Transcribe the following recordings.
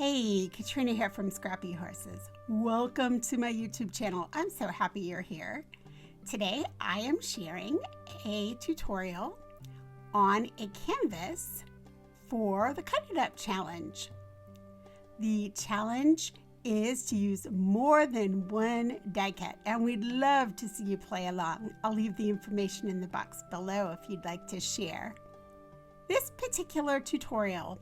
Hey, Katrina here from Scrappy Horses. Welcome to my YouTube channel. I'm so happy you're here. Today I am sharing a tutorial on a canvas for the Cut It Up challenge. The challenge is to use more than one die cut, and we'd love to see you play along. I'll leave the information in the box below if you'd like to share. This particular tutorial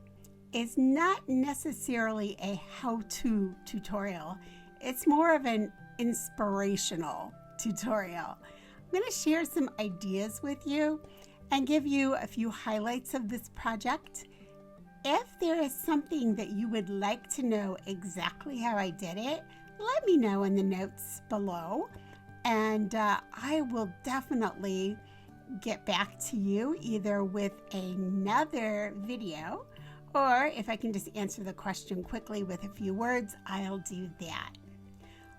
is not necessarily a how-to tutorial. It's more of an inspirational tutorial. I'm going to share some ideas with you and give you a few highlights of this project. If there is something that you would like to know exactly how I did it, let me know in the notes below, and I will definitely get back to you either with another video, or if I can just answer the question quickly with a few words, I'll do that.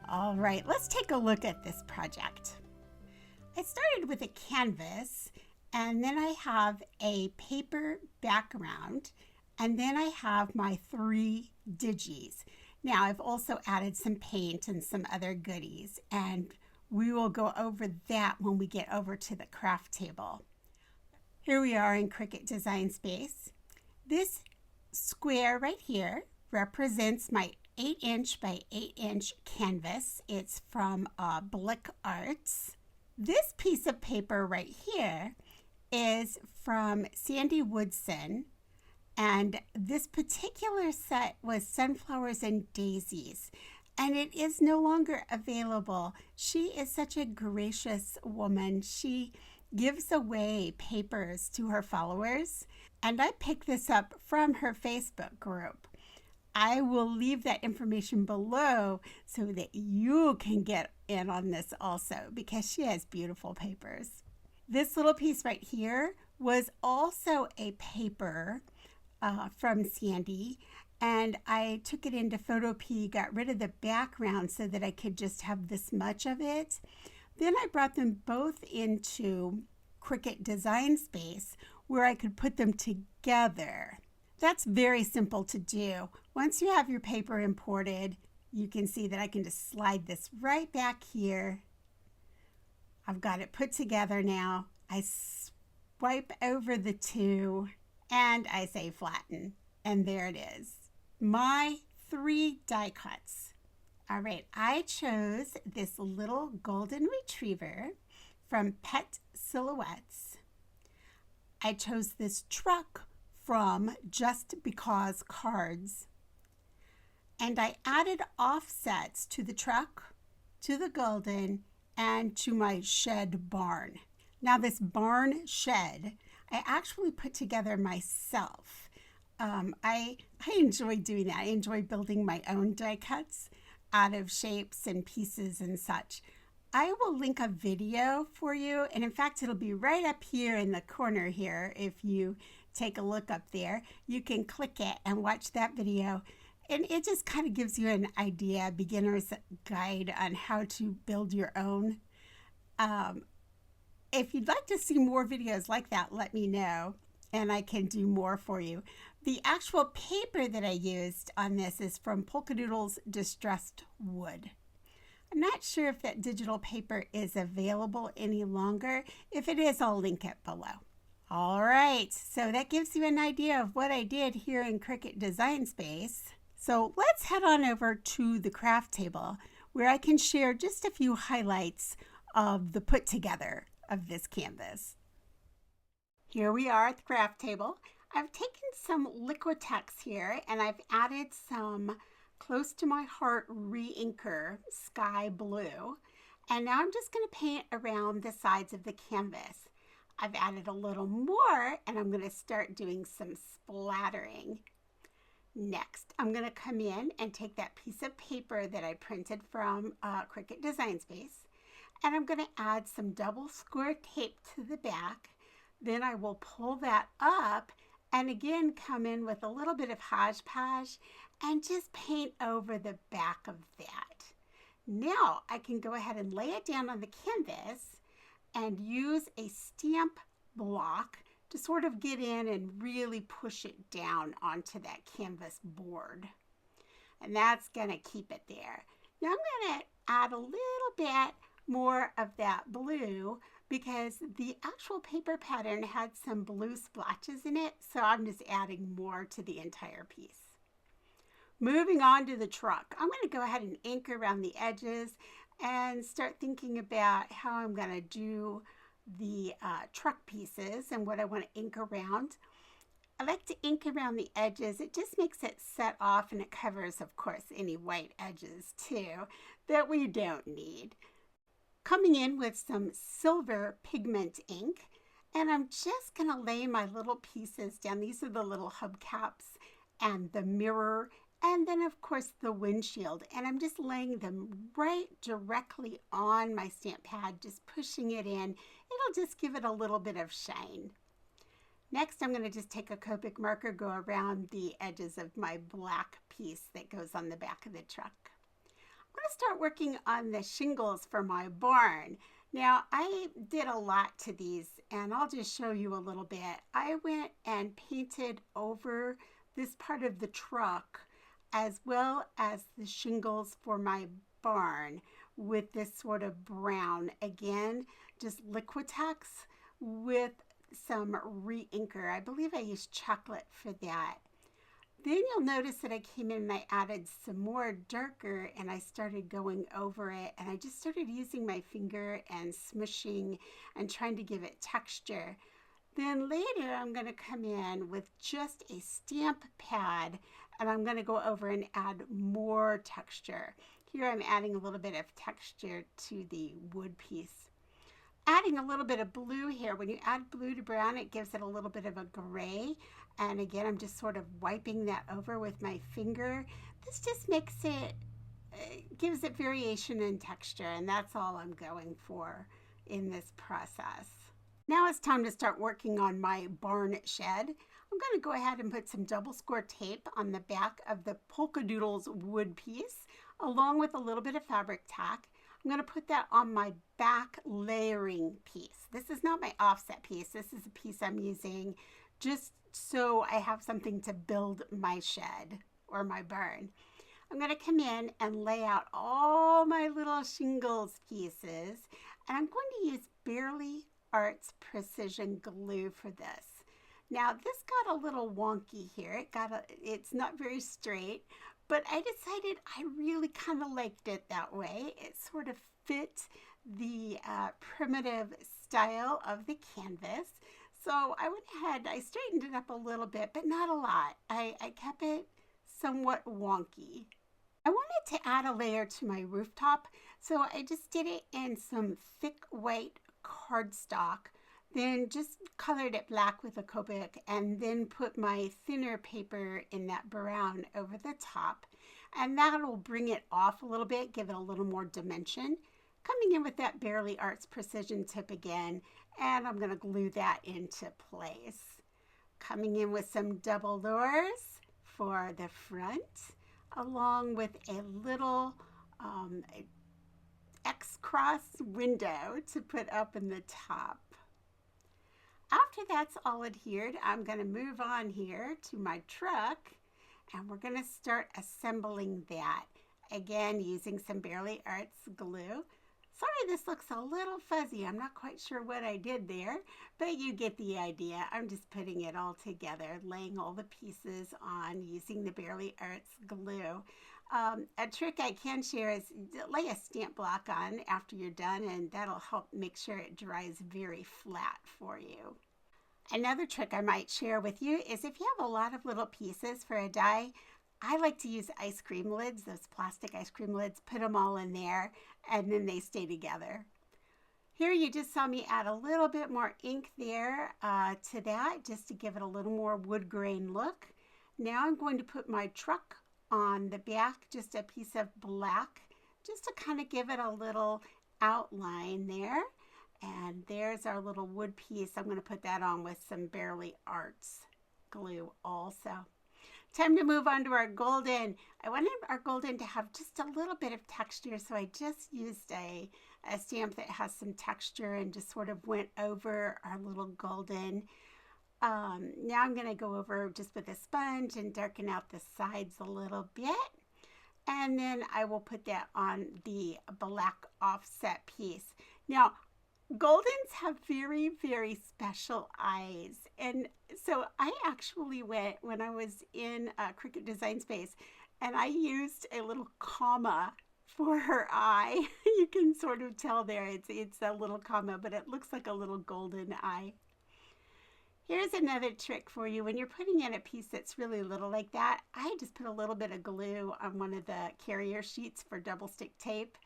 All right, let's take a look at this project. I started with a canvas, and then I have a paper background, and then I have my 3 digis. Now I've also added some paint and some other goodies, and we will go over that when we get over to the craft table. Here we are in Cricut Design Space. This square right here represents my 8" by 8" canvas. It's from Blick Arts. This piece of paper right here is from Sandy Woodson, and this particular set was Sunflowers and Daisies, and it is no longer available. She is such a gracious woman. She gives away papers to her followers, and I picked this up from her Facebook group. I will leave that information below so that you can get in on this also, because she has beautiful papers. This little piece right here was also a paper from Sandy, and I took it into Photopea, got rid of the background so that I could just have this much of it. Then I brought them both into Cricut Design Space where I could put them together. That's very simple to do. Once you have your paper imported, you can see that I can just slide this right back here. I've got it put together now. I swipe over the 2 and I say flatten, and there it is. My 3 die cuts. All right, I chose this little golden retriever from Pet Silhouettes. I chose this truck from Just Because Cards. And I added offsets to the truck, to the golden, and to my shed barn. Now this barn shed, I actually put together myself. I enjoy doing that. I enjoy building my own die cuts out of shapes and pieces and such. I will link a video for you, and in fact it'll be right up here in the corner here. If you take a look up there, you can click it and watch that video, and it just kind of gives you an idea, beginner's guide on how to build your own. If you'd like to see more videos like that, let me know and I can do more for you. The actual paper that I used on this is from Polkadoodles Distressed Wood. I'm not sure if that digital paper is available any longer. If it is, I'll link it below. All right, so that gives you an idea of what I did here in Cricut Design Space. So let's head on over to the craft table where I can share just a few highlights of the put together of this canvas. Here we are at the craft table. I've taken some Liquitex here and I've added some Close to My Heart Re-inker Sky Blue, and now I'm just going to paint around the sides of the canvas. I've added a little more and I'm going to start doing some splattering. Next, I'm going to come in and take that piece of paper that I printed from Cricut Design Space, and I'm going to add some double square tape to the back. Then I will pull that up and again come in with a little bit of hodgepodge and just paint over the back of that. Now I can go ahead and lay it down on the canvas and use a stamp block to sort of get in and really push it down onto that canvas board. and that's going to keep it there. Now I'm going to add a little bit more of that blue because the actual paper pattern had some blue splotches in it, so I'm just adding more to the entire piece. Moving on to the truck, I'm going to go ahead and ink around the edges and start thinking about how I'm going to do the truck pieces and what I want to ink around. I like to ink around the edges. It just makes it set off, and it covers, of course, any white edges too that we don't need. Coming in with some silver pigment ink, and I'm just going to lay my little pieces down. These are the little hubcaps and the mirror, and then of course the windshield, and I'm just laying them right directly on my stamp pad, just pushing it in. It'll just give it a little bit of shine. Next, I'm going to just take a Copic marker, go around the edges of my black piece that goes on the back of the truck. I'm going to start working on the shingles for my barn. Now, I did a lot to these, and I'll just show you a little bit. I went and painted over this part of the truck as well as the shingles for my barn with this sort of brown. Again, just Liquitex with some Re-inker. I believe I used chocolate for that. Then you'll notice that I came in and I added some more darker, and I started going over it, and I just started using my finger and smushing and trying to give it texture. Then later I'm going to come in with just a stamp pad, and I'm going to go over and add more texture. Here I'm adding a little bit of texture to the wood piece. Adding a little bit of blue here. When you add blue to brown, it gives it a little bit of a gray. And again, I'm just sort of wiping that over with my finger. This just makes it, gives it variation in texture, and that's all I'm going for in this process. Now it's time to start working on my barn shed. I'm going to go ahead and put some double score tape on the back of the Polkadoodles wood piece, along with a little bit of Fabric-Tac. I'm going to put that on my back layering piece. This is not my offset piece. This is a piece I'm using just so I have something to build my shed or my barn. I'm going to come in and lay out all my little shingles pieces, and I'm going to use Barely Arts Precision Glue for this. Now this got a little wonky here. It's not very straight, but I decided I really kind of liked it that way. It sort of fit the primitive style of the canvas. So I went ahead, I straightened it up a little bit, but not a lot. I kept it somewhat wonky. I wanted to add a layer to my rooftop, so I just did it in some thick white cardstock, then just colored it black with a Copic, and then put my thinner paper in that brown over the top, and that'll bring it off a little bit, give it a little more dimension. Coming in with that Barely Arts Precision tip again, and I'm going to glue that into place. Coming in with some double doors for the front, along with a little X-cross window to put up in the top. After that's all adhered, I'm going to move on here to my truck, and we're going to start assembling that. Again, using some Barely Arts glue. Sorry, this looks a little fuzzy. I'm not quite sure what I did there, but you get the idea. I'm just putting it all together, laying all the pieces on using the Barely Arts glue. A trick I can share is lay a stamp block on after you're done, and that'll help make sure it dries very flat for you. Another trick I might share with you is if you have a lot of little pieces for a die, I like to use ice cream lids, those plastic ice cream lids, put them all in there, and then they stay together. Here you just saw me add a little bit more ink there to that, just to give it a little more wood grain look. Now I'm going to put my truck on the back, just a piece of black, just to kind of give it a little outline there. And there's our little wood piece. I'm going to put that on with some Barely Arts glue also. Time to move on to our golden. I wanted our golden to have just a little bit of texture, so I just used a stamp that has some texture and just sort of went over our little golden. Now I'm going to go over just with a sponge and darken out the sides a little bit. And then I will put that on the black offset piece. Now, Goldens have very, very special eyes. And so I actually went, when I was in Cricut Design Space, and I used a little comma for her eye. You can sort of tell there, it's a little comma, but it looks like a little golden eye. Here's another trick for you. When you're putting in a piece that's really little like that, I just put a little bit of glue on one of the carrier sheets for double stick tape,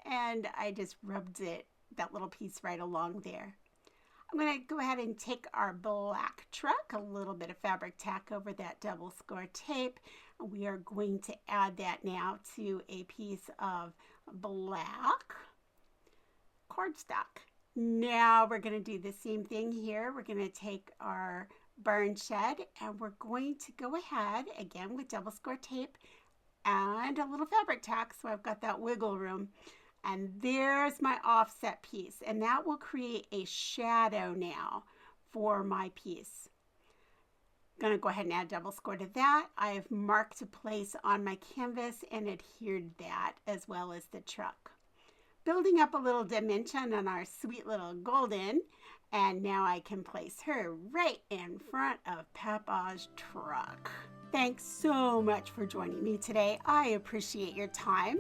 and I just rubbed that little piece right along there. I'm going to go ahead and take our black truck, a little bit of Fabric-Tac over that double score tape. We are going to add that now to a piece of black cardstock. Now we're going to do the same thing here. We're going to take our burn shed and we're going to go ahead again with double score tape and a little Fabric-Tac, so I've got that wiggle room. And there's my offset piece, and that will create a shadow now for my piece. I'm going to go ahead and add double score to that. I've marked a place on my canvas and adhered that as well as the truck. Building up a little dimension on our sweet little golden, and now I can place her right in front of Papa's truck. Thanks so much for joining me today. I appreciate your time.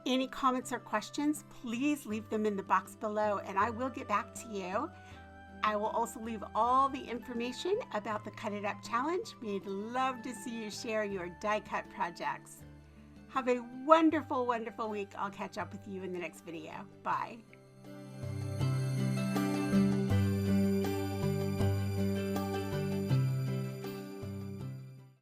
Any comments or questions, please leave them in the box below and I will get back to you. I will also leave all the information about the Cut It Up Challenge. We'd love to see you share your die cut projects. Have a wonderful, wonderful week. I'll catch up with you in the next video. Bye.